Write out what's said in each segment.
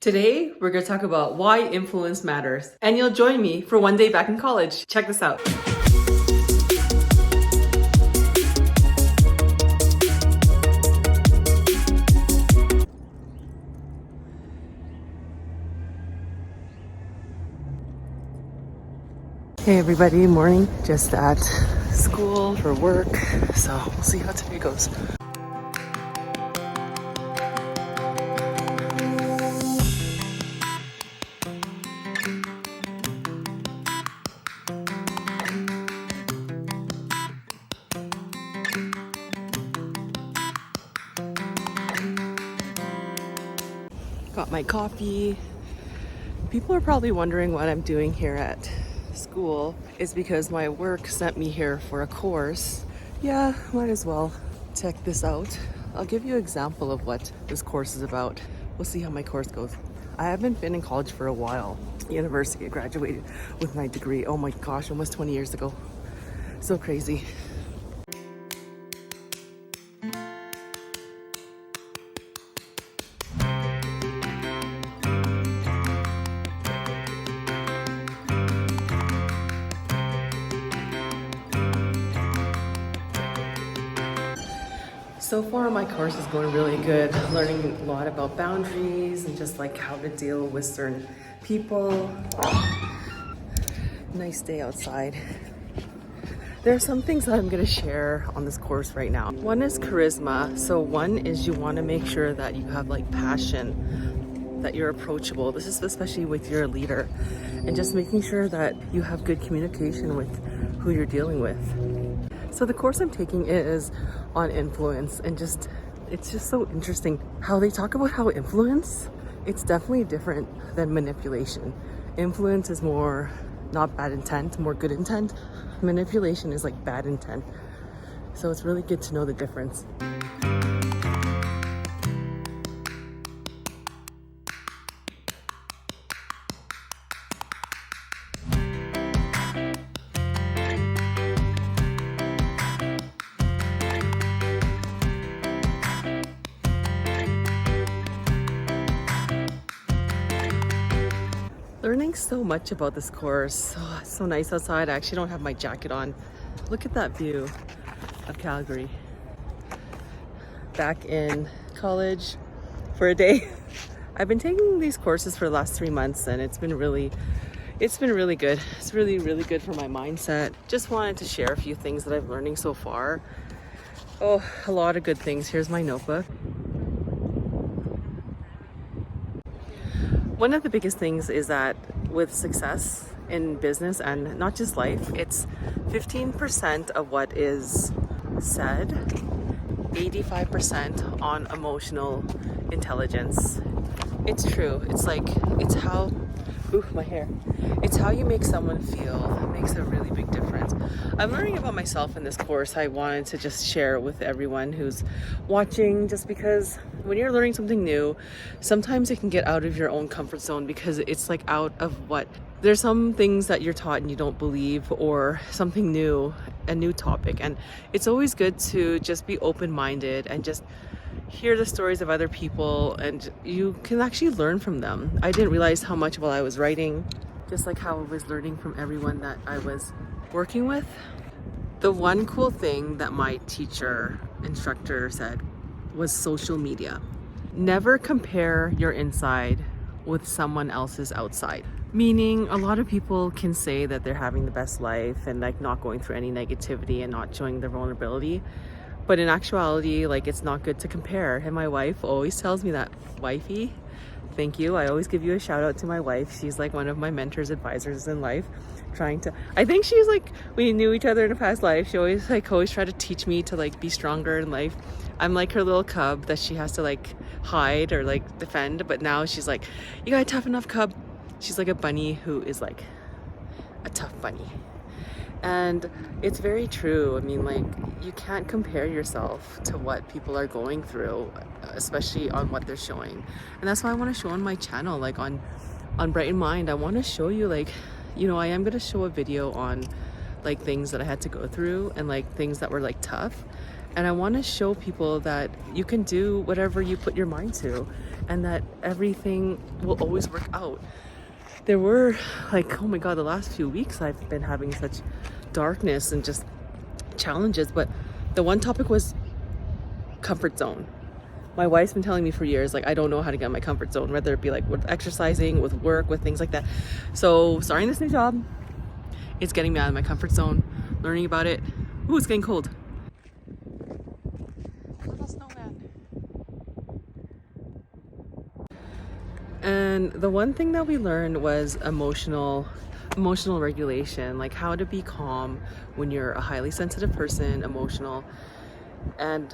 Today, we're going to talk about why influence matters. And you'll join me for one day back in college. Check this out. Hey everybody, morning. Just at school for work. So we'll see how today goes. Got my coffee. People are probably wondering what I'm doing here at school. Is because my work sent me here for a course. Yeah, might as well check this out. I'll give you an example of what this course is about. We'll see how my course goes. I haven't been in college for a while. University, I graduated with my degree. Oh my gosh, almost 20 years ago. So crazy. So far, my course is going really good. Learning a lot about boundaries and just like how to deal with certain people. Nice day outside. There are some things that I'm going to share on this course right now. One is charisma. So one is you want to make sure that you have like passion, that you're approachable. This is especially with your leader, and just making sure that you have good communication with who you're dealing with. So the course I'm taking is on influence, and it's just so interesting how they talk about how influence, it's definitely different than manipulation. Influence is more not bad intent, more good intent. Manipulation is like bad intent. So it's really good to know the difference. Learning so much about this course. Oh, it's so nice outside. I actually don't have my jacket on. Look at that view of Calgary. Back in college for a day. I've been taking these courses for the last 3 months, and it's been really good. It's really good for my mindset. Just wanted to share a few things that I'm learning so far. Oh, a lot of good things. Here's my notebook. One of the biggest things is that with success in business and not just life, it's 15% of what is said, 85% on emotional intelligence. It's true. It's how, my hair. It's how you make someone feel. It makes a really big difference. I'm learning about myself in this course. I wanted to just share with everyone who's watching, just because when you're learning something new, sometimes it can get out of your own comfort zone because it's like out of what, there's some things that you're taught and you don't believe, or something new, a new topic. And it's always good to just be open-minded and just hear the stories of other people, and you can actually learn from them. I didn't realize how much while I was writing, just like how I was learning from everyone that I was working with. The one cool thing that my instructor said was social media. Never compare your inside with someone else's outside. Meaning, a lot of people can say that they're having the best life and like not going through any negativity and not showing their vulnerability. But in actuality, like, it's not good to compare. And my wife always tells me that. Wifey, thank you. I always give you a shout out to my wife. She's like one of my mentors, advisors in life. I think she's like, we knew each other in a past life. She always tried to teach me to like be stronger in life. I'm like her little cub that she has to like hide or like defend. But now she's like, you got a tough enough cub. She's like a bunny who is like a tough bunny. And it's very true. I mean, like, you can't compare yourself to what people are going through, especially on what they're showing. And that's why I want to show on my channel, like on Brightened Mind. I want to show you, like, you know, I am going to show a video on like things that I had to go through and like things that were like tough. And I want to show people that you can do whatever you put your mind to. and that everything will always work out. There were like, oh my God, the last few weeks I've been having such darkness and just challenges, but the one topic was comfort zone. My wife's been telling me for years, like, I don't know how to get in my comfort zone, whether it be like with exercising, with work, with things like that. So starting this new job, it's getting me out of my comfort zone, learning about it. Ooh, it's getting cold. Little snowman. And the one thing that we learned was emotional regulation, like how to be calm when you're a highly sensitive person, emotional. And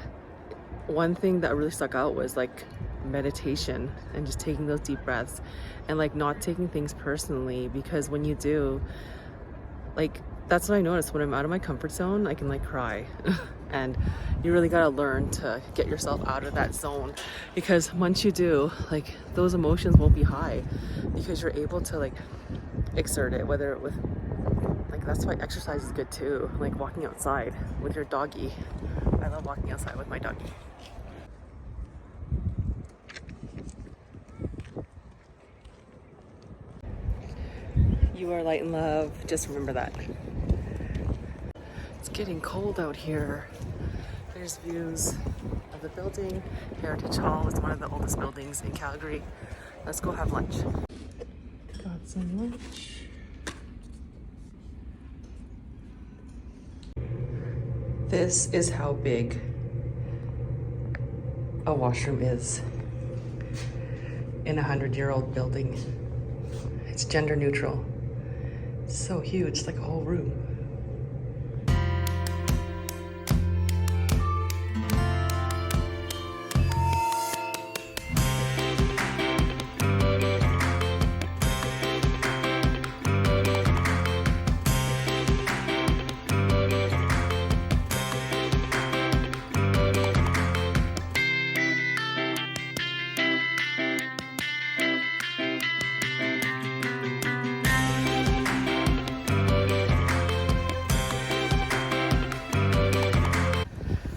one thing that really stuck out was like meditation and just taking those deep breaths and like not taking things personally, because when you do, like, that's what I noticed when I'm out of my comfort zone, I can like cry. And you really gotta learn to get yourself out of that zone, because once you do, like, those emotions won't be high because you're able to like exert it, whether with like, that's why exercise is good too, like walking outside with your doggy. I love walking outside with my doggy. You are light and love, just remember that. It's getting cold out here. There's views of the building. Heritage Hall is one of the oldest buildings in Calgary. Let's go have lunch. Got some lunch. This is how big a washroom is in a 100-year-old building. It's gender neutral. It's so huge, it's like a whole room.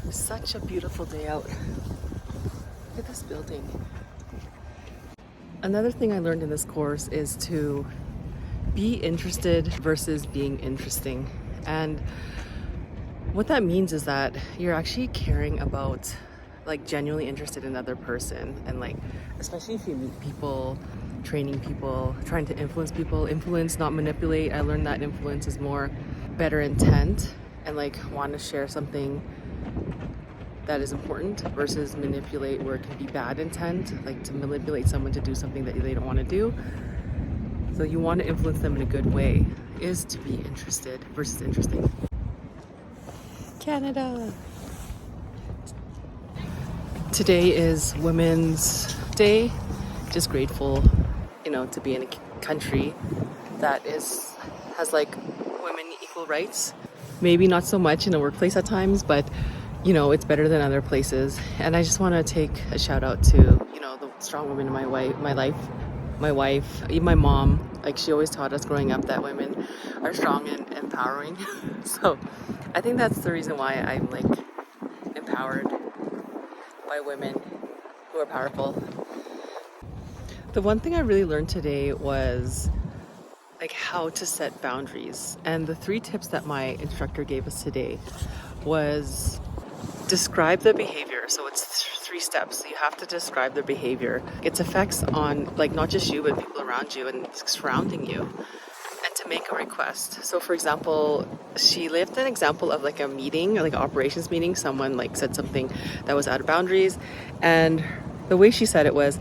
Such a beautiful day out. Look at this building. Another thing I learned in this course is to be interested versus being interesting. And what that means is that you're actually caring about, like, genuinely interested in another person. And like, especially if you meet people, training people, trying to influence people. Influence, not manipulate. I learned that influence is more better intent and like want to share something that is important versus manipulate, where it can be bad intent, like to manipulate someone to do something that they don't want to do. So you want to influence them in a good way, is to be interested versus interesting. Canada. Today is Women's Day. Just grateful, you know, to be in a country that has like women equal rights. Maybe not so much in a workplace at times, but you know, it's better than other places. And I just want to take a shout out to, you know, the strong women in my life, my wife, even my mom. Like, she always taught us growing up that women are strong and empowering. So I think that's the reason why I'm like empowered by women who are powerful. The one thing I really learned today was like how to set boundaries. And the 3 tips that my instructor gave us today was describe the behavior. So it's 3 steps. You have to describe the behavior, its effects on like not just you, but people around you and surrounding you, and to make a request. So for example, she left an example of like a meeting, like an operations meeting. Someone like said something that was out of boundaries, and the way she said it was,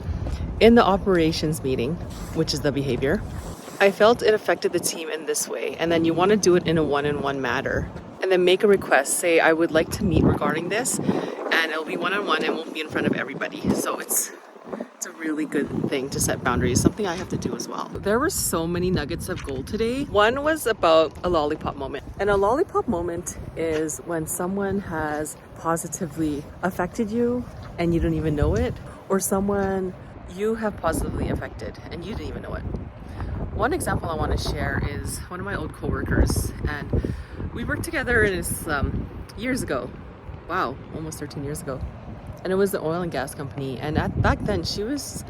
in the operations meeting, which is the behavior, I felt it affected the team in this way. And then you want to do it in a one-on-one matter. And then make a request. Say, I would like to meet regarding this, and it'll be one-on-one and won't be in front of everybody. So it's a really good thing to set boundaries, something I have to do as well. There were so many nuggets of gold today. One was about a lollipop moment. And a lollipop moment is when someone has positively affected you and you don't even know it, or someone you have positively affected and you didn't even know it. One example I want to share is one of my old coworkers, and we worked together in this years ago. Wow, almost 13 years ago. and it was the oil and gas company. And back then, she was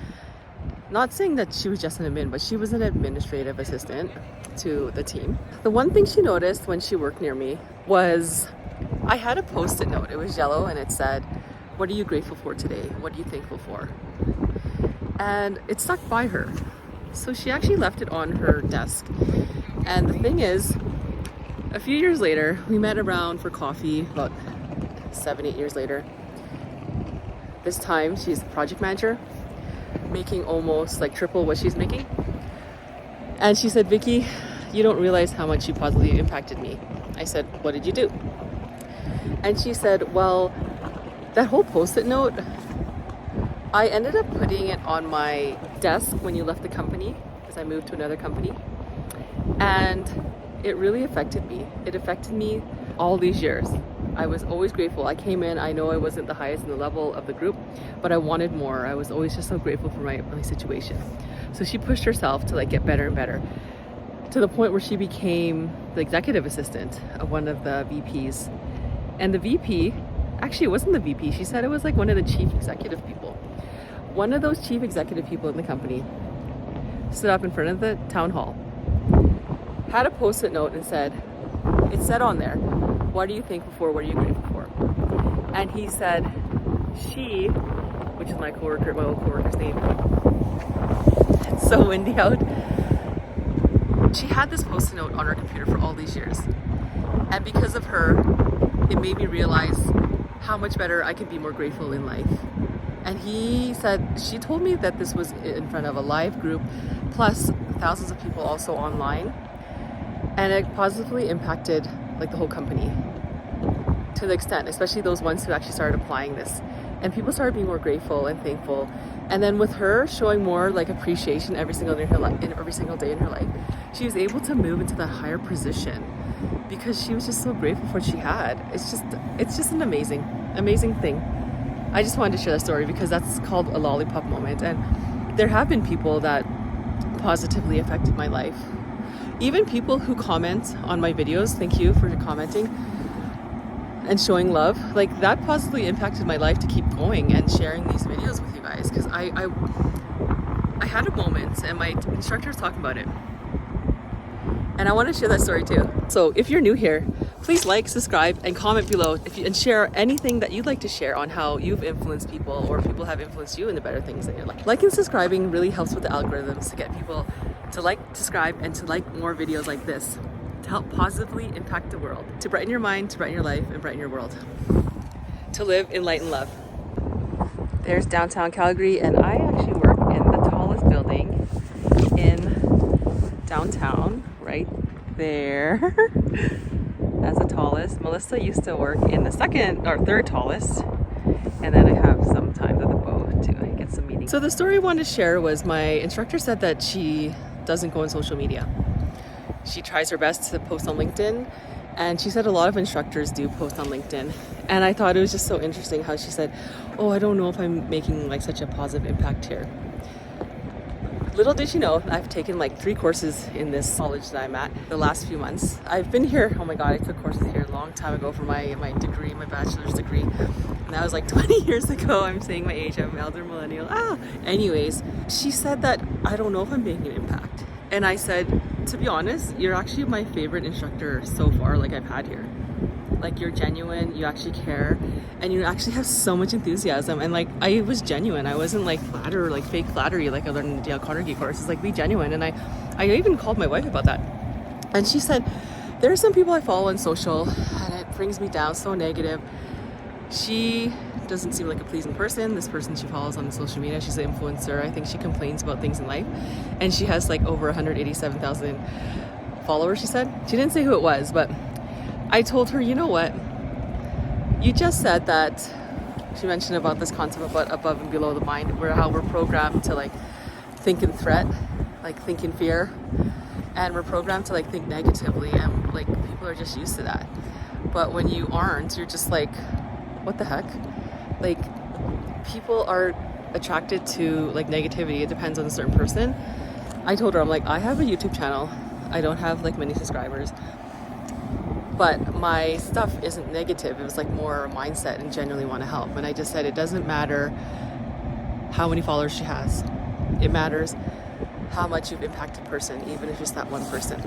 not saying that she was just an admin, but she was an administrative assistant to the team. The one thing she noticed when she worked near me was I had a post-it note. It was yellow and it said, "What are you grateful for today? What are you thankful for?" And it stuck by her. So she actually left it on her desk. And the thing is, a few years later, we met around for coffee, about 7-8 years later. This time she's a project manager, making almost like triple what she's making. And she said, "Vicki, you don't realize how much you positively impacted me." I said, "What did you do?" And she said, "Well, that whole post-it note, I ended up putting it on my desk when you left the company, because I moved to another company. And it really affected me. It affected me all these years. I was always grateful. I came in, I know I wasn't the highest in the level of the group, but I wanted more. I was always just so grateful for my situation." So she pushed herself to like get better and better, to the point where she became the executive assistant of one of the VPs. And the VP, actually it wasn't the VP, she said it was like one of the chief executive people. One of those chief executive people in the company stood up in front of the town hall, had a post-it note and said, it said on there, "What are you thankful for? What are you grateful for?" And he said, she, which is my coworker, my old coworker's name, it's so windy out. She had this post-it note on her computer for all these years. And because of her, it made me realize how much better I could be more grateful in life. And he said, she told me that this was in front of a live group, plus thousands of people also online. And it positively impacted like the whole company to the extent, especially those ones who actually started applying this. And people started being more grateful and thankful. And then with her showing more like appreciation every single day in her life, she was able to move into the higher position because she was just so grateful for what she had. It's just an amazing thing. I just wanted to share that story because that's called a lollipop moment. And there have been people that positively affected my life. Even people who comment on my videos, thank you for commenting and showing love. Like that positively impacted my life to keep going and sharing these videos with you guys, because I had a moment and my instructor was talking about it. And I want to share that story too. So if you're new here, please like, subscribe, and comment below and share anything that you'd like to share on how you've influenced people or people have influenced you in the better things in your life. Liking and subscribing really helps with the algorithms to get people to like, subscribe, and to like more videos like this to help positively impact the world, to brighten your mind, to brighten your life, and brighten your world. To live in light and love. There's downtown Calgary, and I actually work in the tallest building in downtown, right there. That's the tallest. Melissa used to work in the second or third tallest, and then I have some time at the bow to get some meetings. So the story I wanted to share was my instructor said that she doesn't go on social media. She tries her best to post on LinkedIn, and she said a lot of instructors do post on LinkedIn. And I thought it was just so interesting how she said, "Oh, I don't know if I'm making like such a positive impact here." Little did she know, I've taken like 3 courses in this college that I'm at the last few months. I've been here, oh my God, I took courses here a long time ago for my degree, my bachelor's degree. And that was like 20 years ago. I'm saying my age, I'm an elder millennial. Anyways, she said that I don't know if I'm making an impact. And I said, to be honest, you're actually my favorite instructor so far, like I've had here. Like you're genuine, you actually care, and you actually have so much enthusiasm. And like I was genuine. I wasn't like flatter, like fake flattery like I learned in the Dale Carnegie course. It's like be genuine. And I even called my wife about that. And she said, there are some people I follow on social and it brings me down, so negative. She doesn't seem like a pleasing person. This person she follows on social media, she's an influencer. I think she complains about things in life. And she has like over 187,000 followers, she said. She didn't say who it was, but I told her, you know what? You just said that, she mentioned about this concept about above and below the mind, where how we're programmed to like think in threat, like think in fear, and we're programmed to like think negatively, and like people are just used to that. But when you aren't, you're just like, what the heck? Like people are attracted to like negativity. It depends on a certain person. I told her, I'm like, I have a YouTube channel. I don't have like many subscribers. but my stuff isn't negative. It was like more mindset and genuinely want to help. And I just said it doesn't matter how many followers she has. It matters how much you've impacted a person, even if it's that one person.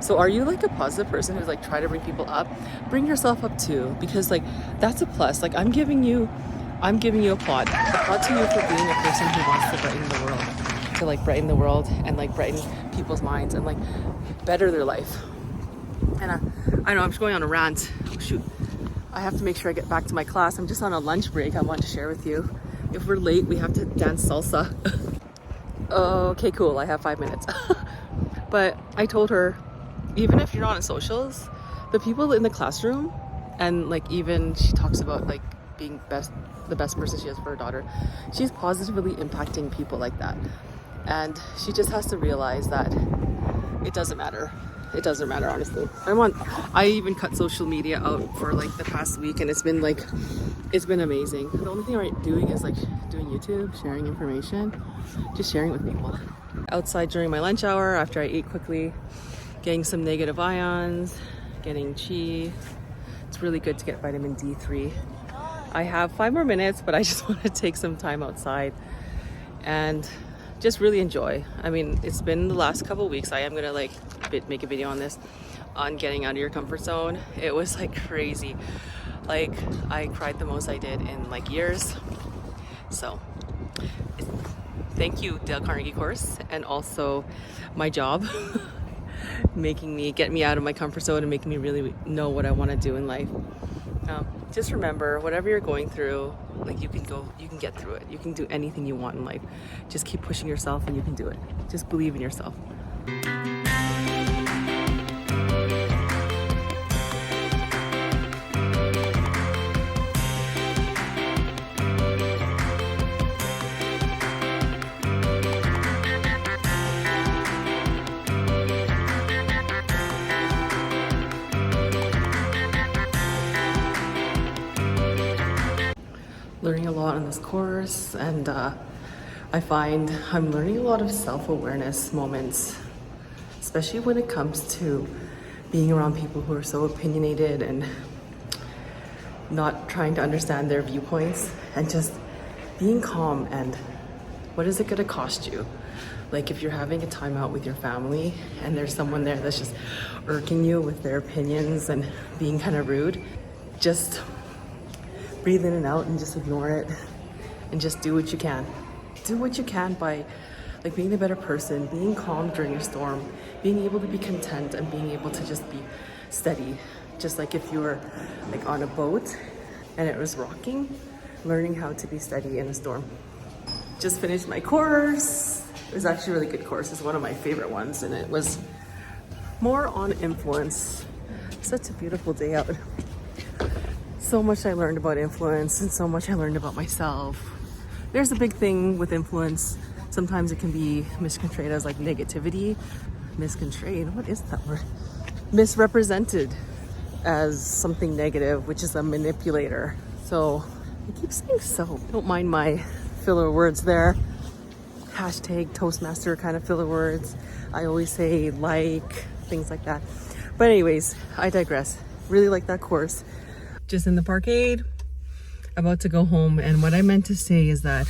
So are you like a positive person who's like try to bring people up? Bring yourself up too, because like that's a plus. Like I'm giving you applaud to you for being a person who wants to brighten the world, to like brighten the world and like brighten people's minds and like better their life. And I know I'm just going on a rant. Oh shoot, I have to make sure I get back to my class. I'm just on a lunch break. I want to share with you. If we're late, we have to dance salsa. Okay, cool. I have 5 minutes. But I told her, even if you're not on socials, the people in the classroom, and like even she talks about like being the best person she is for her daughter, she's positively impacting people like that. And she just has to realize that it doesn't matter. It doesn't matter, honestly. I even cut social media out for like the past week, and it's been amazing. The only thing I'm doing is like doing YouTube, sharing information, just sharing with people. Outside during my lunch hour, after I ate quickly, getting some negative ions, getting chi. It's really good to get vitamin D3. I have 5 more minutes, but I just want to take some time outside and just really enjoy. I mean, it's been the last couple of weeks. I am gonna like make a video on this, on getting out of your comfort zone. It was like crazy. Like I cried the most I did in like years. So thank you, Dale Carnegie course, and also my job get me out of my comfort zone and making me really know what I want to do in life. Just remember, whatever you're going through, like you can get through it. You can do anything you want in life. Just keep pushing yourself and you can do it. Just believe in yourself. Learning a lot on this course, and I find I'm learning a lot of self-awareness moments, especially when it comes to being around people who are so opinionated and not trying to understand their viewpoints, and just being calm. And what is it going to cost you? Like if you're having a time out with your family and there's someone there that's just irking you with their opinions and being kind of rude, just breathe in and out and just ignore it and just do what you can. Do what you can by like being a better person, being calm during a storm, being able to be content and being able to just be steady. Just like if you were like on a boat and it was rocking, learning how to be steady in a storm. Just finished my course. It was actually a really good course. It's one of my favorite ones, and it was more on influence. Such a beautiful day out. So much I learned about influence and so much I learned about myself. There's a big thing with influence. Sometimes it can be misconstrued as like negativity. What is that word? Misrepresented as something negative, which is a manipulator. So I keep saying so. Don't mind my filler words there. Hashtag Toastmaster kind of filler words. I always say like, things like that. But anyways, I digress. Really like that course. Just in the parkade, about to go home. And what I meant to say is that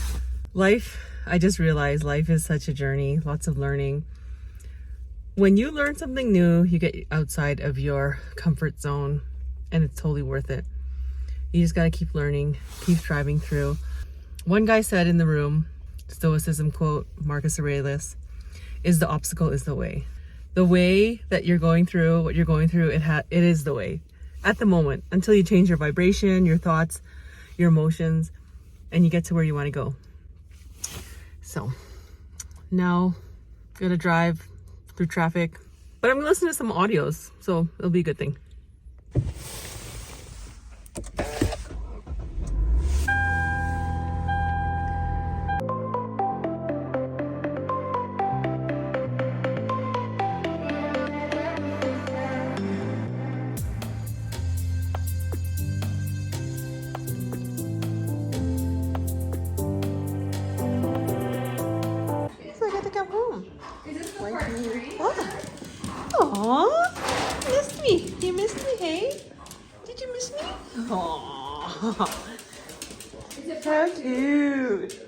I just realized life is such a journey, lots of learning. When you learn something new, you get outside of your comfort zone, and it's totally worth it. You just got to keep learning, keep striving through. One guy said in the room, Stoicism quote, Marcus Aurelius, is the obstacle is the way. The way that you're going through, what you're going through, it is the way. At the moment, until you change your vibration, your thoughts, your emotions, and you get to where you want to go. So now I'm gonna drive through traffic, but I'm gonna listen to some audios, so it'll be a good thing. Come home. Is this the part 3? Aww, me? You missed me, hey? Did you miss me? Aww. How cute.